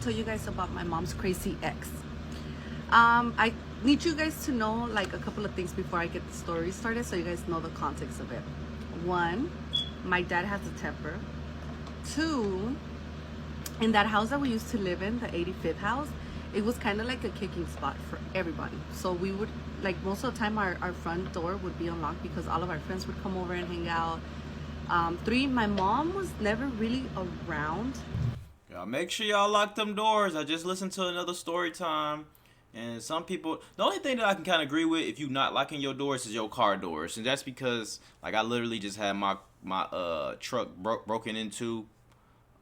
to tell you guys about my mom's crazy ex. I need you guys to know like a couple of things before I get the story started, so you guys know the context of it. One, my dad has a temper. Two, in that house that we used to live in, the 85th house, it was kind of like a kicking spot for everybody. So we would, like, most of the time our front door would be unlocked because all of our friends would come over and hang out. Three, my mom was never really around. Y'all make sure y'all lock them doors. I just listened to another story time. And some people, the only thing that I can kind of agree with if you not locking your doors is your car doors. And that's because, like, I literally just had my truck broken into.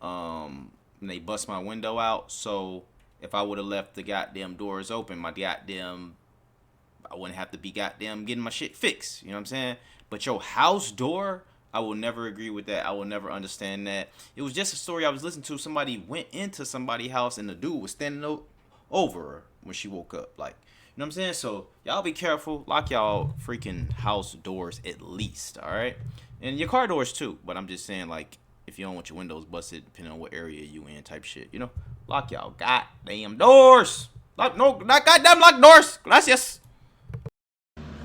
And they bust my window out. So if I would have left the goddamn doors open, I wouldn't have to be goddamn getting my shit fixed. You know what I'm saying? But your house door, I will never agree with that. I will never understand that. It was just a story I was listening to. Somebody went into somebody's house and the dude was standing over her when she woke up. Like, you know what I'm saying? So y'all be careful. Lock y'all freaking house doors at least, all right? And your car doors too. But I'm just saying, like, if you don't want your windows busted, depending on what area you in, type shit, you know, lock y'all goddamn doors. Not goddamn lock doors. Gracias.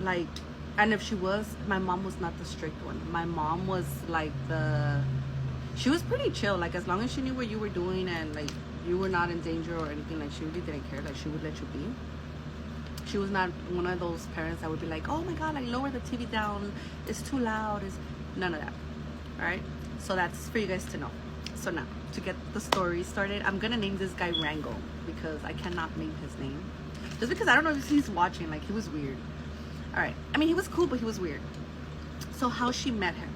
Like, and if she was, my mom was not the strict one. My mom was like she was pretty chill. Like, as long as she knew what you were doing and like you were not in danger or anything, like she really didn't care. Like, she would let you be. She was not one of those parents that would be like, oh my god, like, lower the TV down, it's too loud. It's none of that. All right, so that's for you guys to know. So now, to get the story started, I'm gonna name this guy Rango because I cannot name his name, just because I don't know if he's watching. Like, he was weird. All right, I mean, he was cool, but he was weird. So how she met him,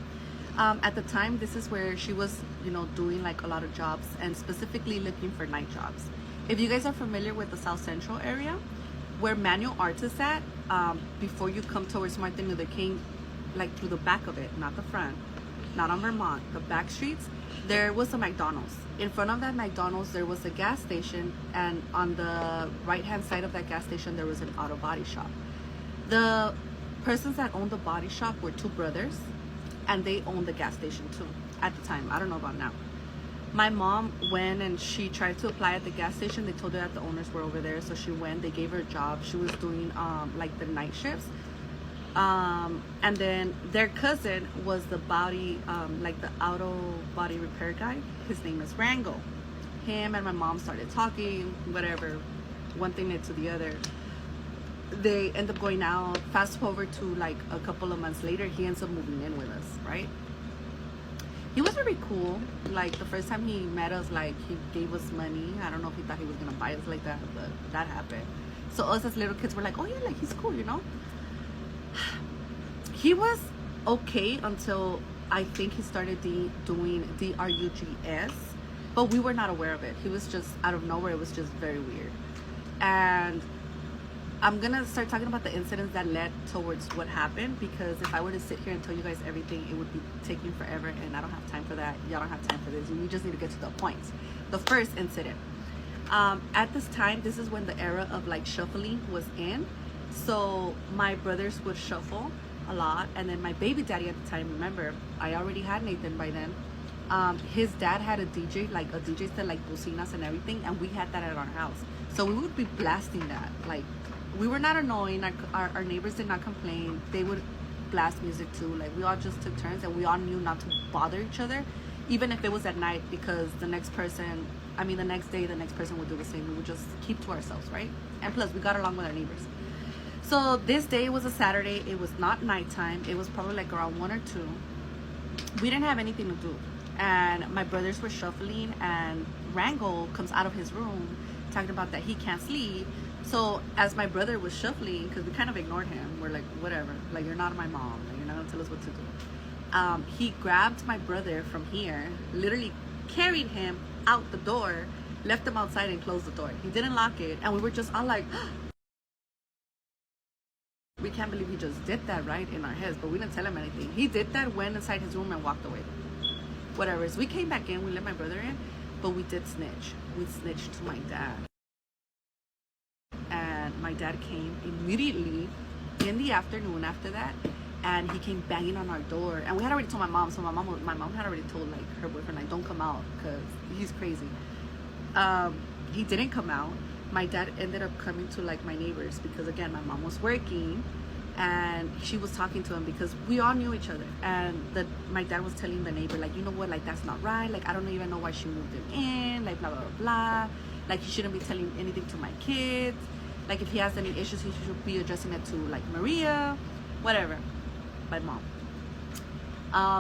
at the time, this is where she was, you know, doing like a lot of jobs and specifically looking for night jobs. If you guys are familiar with the South Central area, where Manual Arts is at, before you come towards Martin Luther King, like through the back of it, not the front, not on Vermont, the back streets, there was a McDonald's. In front of that McDonald's, there was a gas station, and on the right-hand side of that gas station, there was an auto body shop. The persons that owned the body shop were two brothers, and they owned the gas station too at the time. I don't know about now. My mom went and she tried to apply at the gas station. They told her that the owners were over there, so she went. They gave her a job. She was doing like the night shifts. And then their cousin was the body, like the auto body repair guy. His name is Rango. Him and my mom started talking, whatever. One thing led to the other. They end up going out. Fast forward to like a couple of months later, he ends up moving in with us, right? He was very cool. Like, the first time he met us, like, he gave us money. I don't know if he thought he was gonna buy us like that, but that happened. So us as little kids were like, oh yeah, like, he's cool, you know? He was okay until I think he started doing drugs, but we were not aware of it. He was just out of nowhere. It was just very weird. And I'm gonna start talking about the incidents that led towards what happened, because if I were to sit here and tell you guys everything, it would be taking forever, and I don't have time for that. Y'all don't have time for this. We just need to get to the points. The first incident. At this time, this is when the era of like shuffling was in. So my brothers would shuffle a lot, and then my baby daddy at the time, remember, I already had Nathan by then. His dad had a DJ, like a DJ set, like bocinas and everything, and we had that at our house. So we would be blasting that. Like, we were not annoying. Our neighbors did not complain. They would blast music too. Like, we all just took turns, and we all knew not to bother each other, even if it was at night, because the next day, the next person would do the same. We would just keep to ourselves, right? And plus, we got along with our neighbors. So this day was a Saturday. It was not nighttime. It was probably like around 1 or 2. We didn't have anything to do, and my brothers were shuffling, and Rango comes out of his room talking about that he can't sleep. So as my brother was shuffling, because we kind of ignored him, we're like, whatever, like, you're not my mom, like, you're not gonna tell us what to do. He grabbed my brother from here, literally carried him out the door, left him outside, and closed the door. He didn't lock it, and we were just all like, we can't believe he just did that, right, in our heads, but we didn't tell him anything. He did that, went inside his room, and walked away. Whatever. So we came back in, we let my brother in, but we did snitch. We snitched to my dad. And my dad came immediately in the afternoon after that, and he came banging on our door. And we had already told my mom, so my mom had already told like her boyfriend, like, don't come out because he's crazy. He didn't come out. My dad ended up coming to like my neighbors because again my mom was working, and she was talking to him because we all knew each other. And my dad was telling the neighbor, like, you know what, like that's not right. Like I don't even know why she moved him in. Like blah blah blah blah. Like he shouldn't be telling anything to my kids. Like if he has any issues, he should be addressing it to like Maria, whatever. My mom.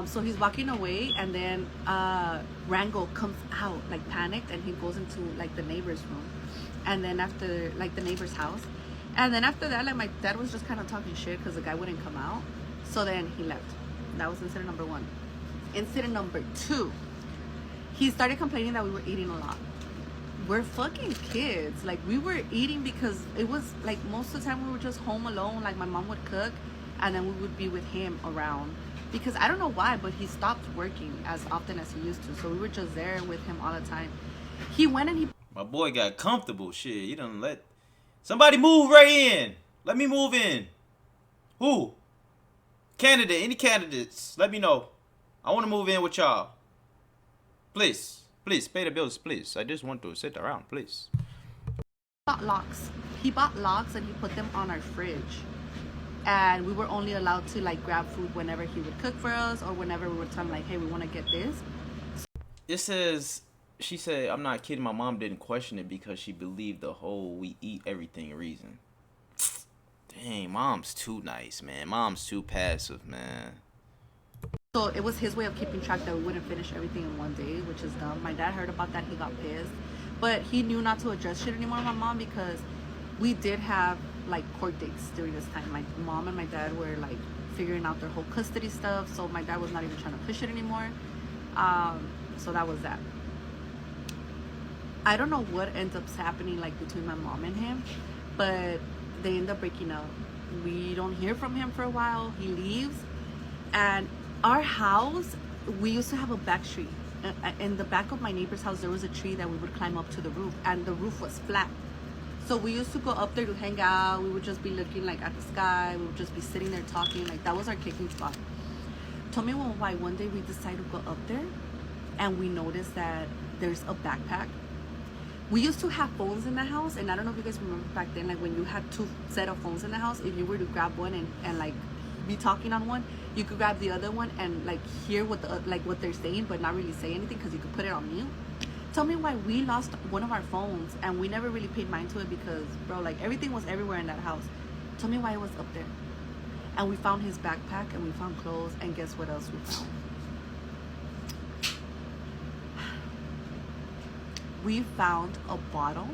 So he's walking away, and then Rango comes out like panicked, and he goes into like the neighbor's room, and then after like the neighbor's house, and then after that, like my dad was just kind of talking shit because the guy wouldn't come out. So then he left. That was incident number 1. Incident number 2, he started complaining that we were eating a lot. We're fucking kids. Like we were eating because it was like most of the time we were just home alone. Like my mom would cook, and then we would be with him around. Because I don't know why, but he stopped working as often as he used to. So we were just there with him all the time. He went and he... My boy got comfortable. Shit, you done let somebody move right in. Let me move in. Who? Candidate, any candidates? Let me know. I want to move in with y'all. Please, please, pay the bills, please. I just want to sit around, please. bought locks. He bought locks and he put them on our fridge. And we were only allowed to like grab food whenever he would cook for us, or whenever we would tell him like, hey, we want to get this. It says, she said, I'm not kidding, my mom didn't question it because she believed the whole we eat everything reason. Dang, mom's too nice, man. Mom's too passive, man. So it was his way of keeping track that we wouldn't finish everything in one day, which is dumb. My dad heard about that, he got pissed. But he knew not to address shit anymore with my mom because we did have like court dates during this time. My mom and my dad were like figuring out their whole custody stuff, so my dad was not even trying to push it anymore. So that was that. I don't know what ends up happening like between my mom and him, but they end up breaking up. We don't hear from him for a while. He leaves, and our house, we used to have a back street. In the back of my neighbor's house, there was a tree that we would climb up to the roof, and the roof was flat. So we used to go up there to hang out. We would just be looking like at the sky. We would just be sitting there talking. Like that was our kicking spot. Tell me why one day we decided to go up there, and we noticed that there's a backpack. We used to have phones in the house, and I don't know if you guys remember back then, like when you had two set of phones in the house, if you were to grab one and like be talking on one, you could grab the other one and like hear what the like what they're saying, but not really say anything because you could put it on mute. Tell me why we lost one of our phones, and we never really paid mind to it because, bro, like everything was everywhere in that house. Tell me why it was up there. And we found his backpack, and we found clothes, and guess what else we found? We found a bottle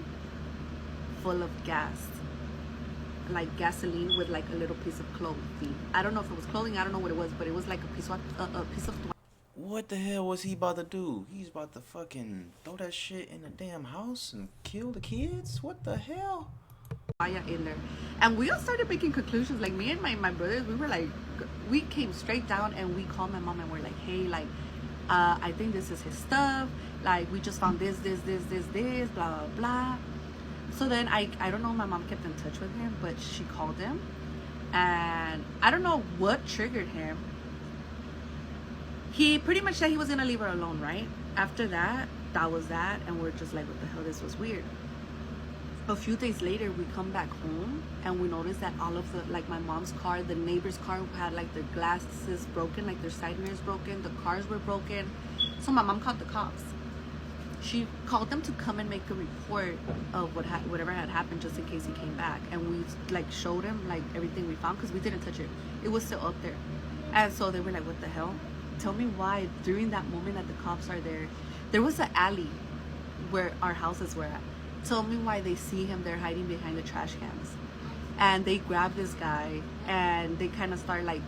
full of gas, like gasoline with like a little piece of clothing. I don't know if it was clothing, I don't know what it was, but it was like a piece of What the hell was he about to do? He's about to fucking throw that shit in the damn house and kill the kids? What the hell? in there. And we all started making conclusions. Like me and my brothers, we were like, we came straight down and we called my mom and we're like, hey, like I think this is his stuff. Like we just found this, blah blah blah. So then I don't know, my mom kept in touch with him, but she called him, and I don't know what triggered him. He pretty much said he was gonna leave her alone, right? After that, that was that, and we're just like, what the hell, this was weird. A few days later, we come back home, and we notice that all of the, like my mom's car, the neighbor's car had like the glasses broken, like their side mirrors broken, the cars were broken. So my mom called the cops. She called them to come and make a report of whatever had happened, just in case he came back. And we like showed him like everything we found because we didn't touch it. It was still up there. And so they were like, what the hell? Tell me why during that moment that the cops are there, there was an alley where our houses were at. Tell me why they see him there hiding behind the trash cans. And they grab this guy and they kind of start like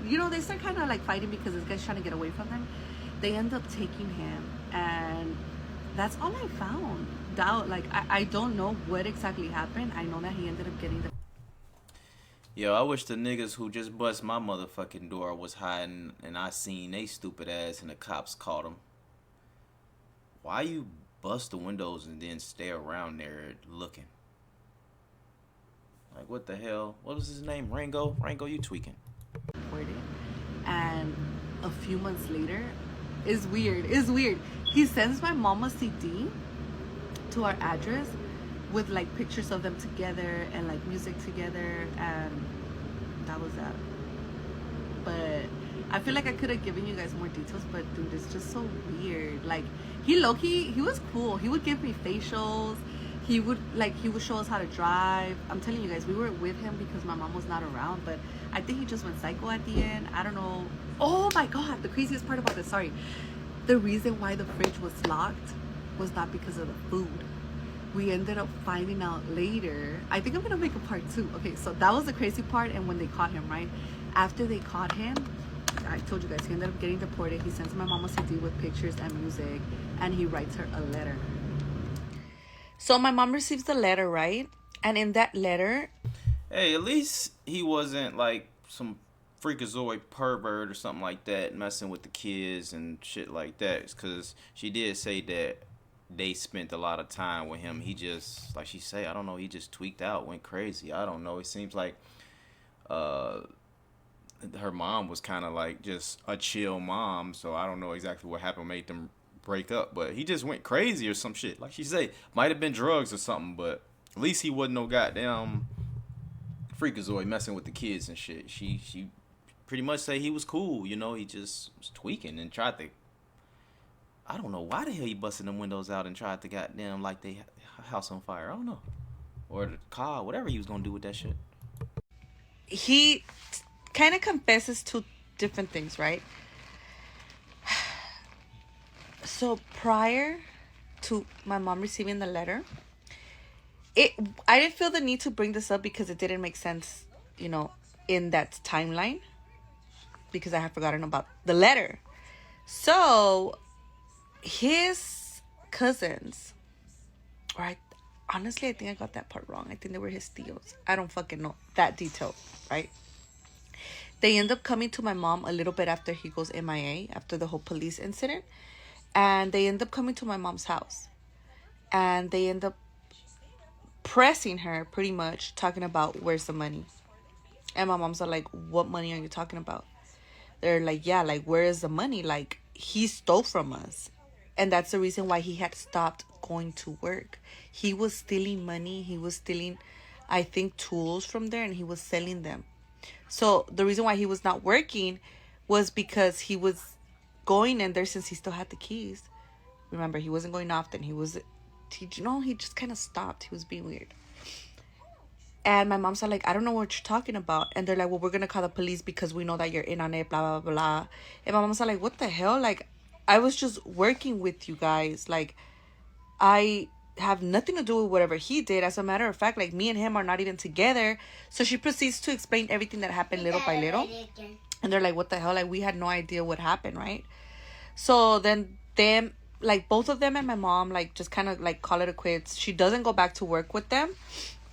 you know, they start kind of like fighting because this guy's trying to get away from them. They end up taking him, and that's all I found out. Like I don't know what exactly happened. I know that he ended up getting the... Yo, I wish the niggas who just bust my motherfucking door was hiding and I seen they stupid ass and the cops caught them. Why you bust the windows and then stay around there looking? Like, what the hell? What was his name? Rango? Rango, you tweaking. And a few months later, it's weird. He sends my mom a CD to our address with like pictures of them together and like music together, and that was that. But I feel like I could have given you guys more details, but dude, it's just so weird. Like, he low-key, he was cool. He would give me facials. He would show us how to drive. I'm telling you guys, we were with him because my mom was not around, but I think he just went psycho at the end. I don't know. Oh my god, the craziest part about this, sorry. The reason why the fridge was locked was not because of the food. We ended up finding out later. I think I'm gonna make a part 2. Okay, so that was the crazy part. And when they caught him, right after they caught him, I told you guys, he ended up getting deported. He sends my mom a CD with pictures and music, and he writes her a letter. So my mom receives the letter, right? And in that letter, Hey, at least he wasn't like some freakazoid pervert or something like that, messing with the kids and shit like that. Because she did say that they spent a lot of time with him. He just, like she say, I don't know, he just tweaked out, went crazy. I don't know. It seems like uh her mom was kind of like just a chill mom, so I don't know exactly what happened, made them break up, but he just went crazy or some shit. Like she say, might have been drugs or something, but at least he wasn't no goddamn freakazoid messing with the kids and shit. She pretty much say he was cool, you know. He just was tweaking and tried to. I don't know why the hell he busted them windows out and tried to goddamn like they house on fire. I don't know, or the car, whatever he was gonna do with that shit. he kind of confesses to different things, right? So prior to my mom receiving the letter, I didn't feel the need to bring this up because it didn't make sense, in that timeline, because I had forgotten about the letter. So his cousins, right? Honestly, I think I got that part wrong. I think they were his tios. I don't fucking know that detail, right? They end up coming to my mom a little bit after he goes MIA, after the whole police incident. And they end up coming to my mom's house. And they end up pressing her pretty much, talking about where's the money. And my mom's like, what money are you talking about? They're like, yeah, like, where is the money? Like, he stole from us. And that's the reason why he had stopped going to work. He was stealing money. He was stealing, I think, tools from there, and he was selling them. So the reason why he was not working was because he was going in there since he still had the keys. Remember, he wasn't going often. He just kind of stopped. He was being weird. And my mom's like, I don't know what you're talking about. And they're like, well, we're going to call the police because we know that you're in on it, blah, blah, blah. And my mom's like, what the hell? Like, I was just working with you guys. Like, I have nothing to do with whatever he did. As a matter of fact, like, me and him are not even together. So she proceeds to explain everything that happened little by little. And they're like, what the hell? Like, we had no idea what happened, right? So then them, like, both of them and my mom, like, just kind of, like, call it a quits. She doesn't go back to work with them.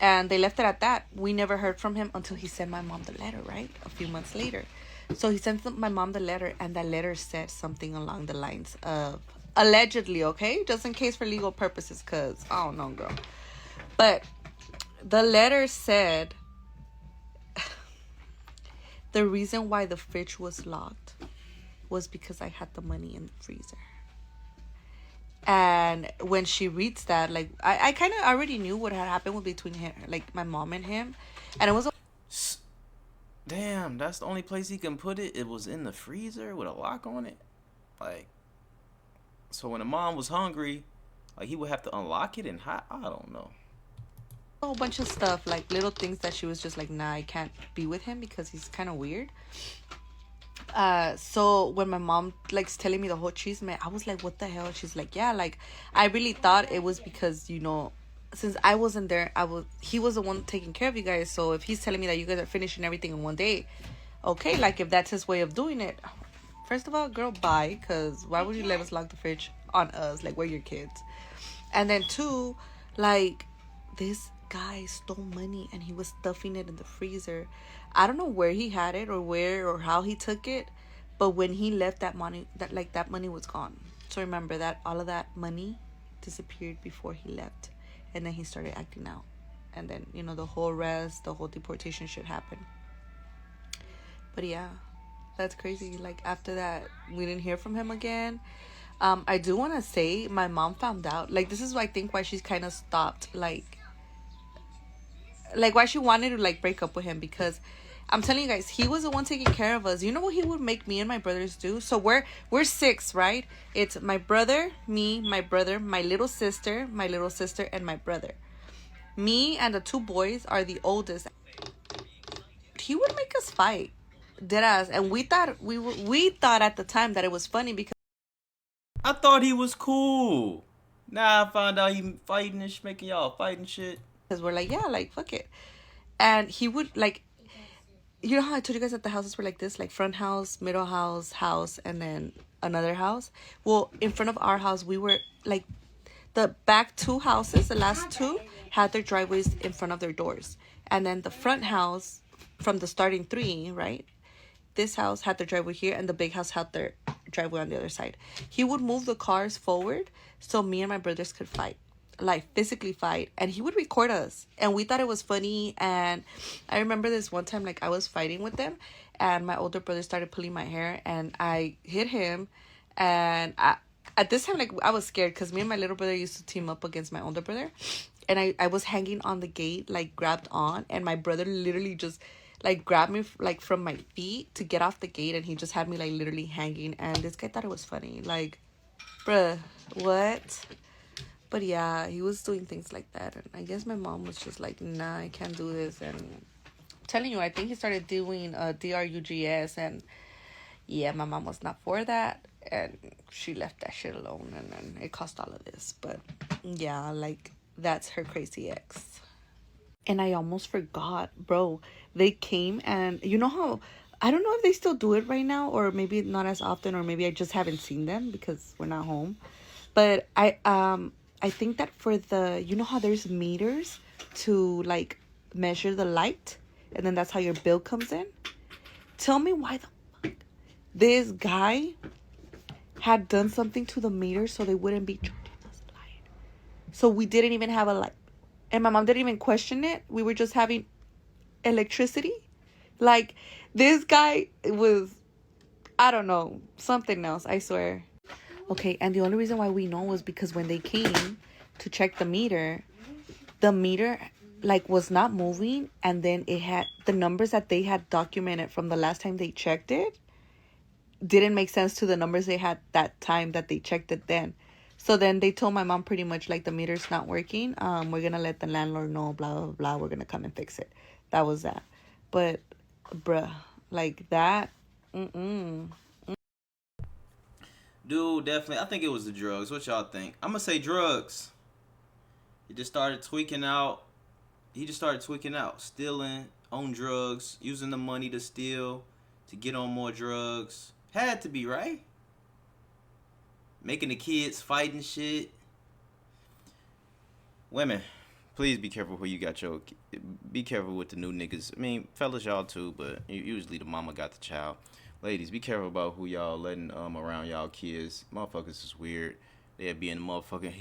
And they left it at that. We never heard from him until he sent my mom the letter, right? A few months later. So he sent my mom the letter, and that letter said something along the lines of, allegedly, okay? Just in case for legal purposes, because I don't know, girl. But the letter said the reason why the fridge was locked was because I had the money in the freezer. And when she reads that, like, I kind of already knew what had happened between him, like, my mom and him. And it was Damn, that's the only place he can put it. It was in the freezer with a lock on it. Like, so when the mom was hungry, like, he would have to unlock it and hide. I don't know. a whole bunch of stuff, like, little things that she was just like, nah, I can't be with him because he's kind of weird. So when my mom likes telling me the whole chisme, I was like, what the hell? She's like, yeah, like, I really thought it was because, since I wasn't there, he was the one taking care of you guys. So if he's telling me that you guys are finishing everything in one day, okay, like, if that's his way of doing it, first of all, girl, bye, because why would you let us lock the fridge on us? Like, we're your kids. And then two, like, this guy stole money and he was stuffing it in the freezer. I don't know where he had it or where or how he took it, but when he left, that money was gone. So remember that all of that money disappeared before he left, and then he started acting out, and then the whole deportation shit happened. But yeah, that's crazy. Like, after that, we didn't hear from him again. I do want to say my mom found out. Like, this is I think why she's kind of stopped. Like why she wanted to like break up with him, because I'm telling you guys, he was the one taking care of us. You know what he would make me and my brothers do? So we're six, right? It's my brother, me, my brother, my little sister, and my brother. Me and the two boys are the oldest. He would make us fight, dead ass, and we thought at the time that it was funny because I thought he was cool. Now I found out he fighting and making y'all fighting shit. we're like, yeah, like fuck it. And he would like, you know how I told you guys that the houses were like this, like front house, middle house, and then another house. Well, in front of our house, we were like, the back two houses, the last two, had their driveways in front of their doors, and then the front house, from the starting three, right? This house had their driveway here, and the big house had their driveway on the other side. He would move the cars forward so me and my brothers could fight, like physically fight, and he would record us, and we thought it was funny. And I remember this one time, like I was fighting with them, and my older brother started pulling my hair, and I hit him, and at this time, like I was scared because me and my little brother used to team up against my older brother, and I was hanging on the gate, like grabbed on, and my brother literally just like grabbed me like from my feet to get off the gate, and he just had me like literally hanging, and this guy thought it was funny, like, bruh, what? But yeah, he was doing things like that, and I guess my mom was just like, nah, I can't do this. And I'm telling you, I think he started doing drugs, and yeah, my mom was not for that, and she left that shit alone, and then it caused all of this. But yeah, like that's her crazy ex. And I almost forgot, bro. They came, and you know how, I don't know if they still do it right now, or maybe not as often, or maybe I just haven't seen them because we're not home. But I think that for the, you know how there's meters to like measure the light, and then that's how your bill comes in. Tell me why the fuck this guy had done something to the meter so they wouldn't be charging us light. So we didn't even have a light. And my mom didn't even question it. We were just having electricity. Like, this guy was, I don't know, something else, I swear. Okay, and the only reason why we know was because when they came to check the meter like was not moving, and then it had the numbers that they had documented from the last time they checked it didn't make sense to the numbers they had that time that they checked it then. So then they told my mom pretty much like, the meter's not working. We're gonna let the landlord know, blah blah blah. We're gonna come and fix it. That was that. But bruh, like that, Dude, definitely. I think it was the drugs. What y'all think? I'm gonna say drugs. He just started tweaking out. He just started tweaking out, stealing on drugs, using the money to steal, to get on more drugs. Had to be, right? Making the kids fighting shit. Women, please be careful who you got your. Be careful with the new niggas. I mean, fellas, y'all too, but usually the mama got the child. Ladies, be careful about who y'all letting around y'all kids. Motherfuckers is weird. They'll be in the motherfucking.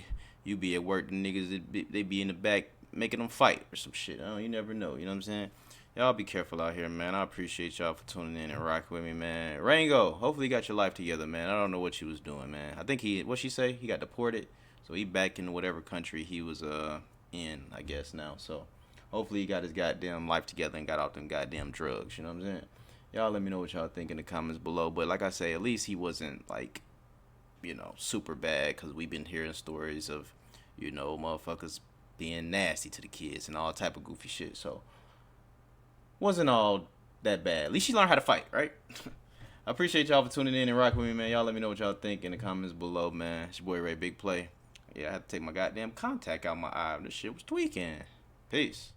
You be at work, the niggas they be in the back making them fight or some shit. Oh, you never know. You know what I'm saying? Y'all be careful out here, man. I appreciate y'all for tuning in and rocking with me, man. Rango, hopefully you got your life together, man. I don't know what she was doing, man. I think what she say? He got deported, so he back in whatever country he was in, I guess now. So hopefully he got his goddamn life together and got out them goddamn drugs. You know what I'm saying? Y'all let me know what y'all think in the comments below. But like I say, at least he wasn't like, super bad, because we've been hearing stories of, motherfuckers being nasty to the kids and all type of goofy shit. So wasn't all that bad. At least she learned how to fight, right? I appreciate y'all for tuning in and rocking with me, man. Y'all let me know what y'all think in the comments below, man. It's your boy Ray Big Play. Yeah, I had to take my goddamn contact out my eye. This shit was tweaking. Peace.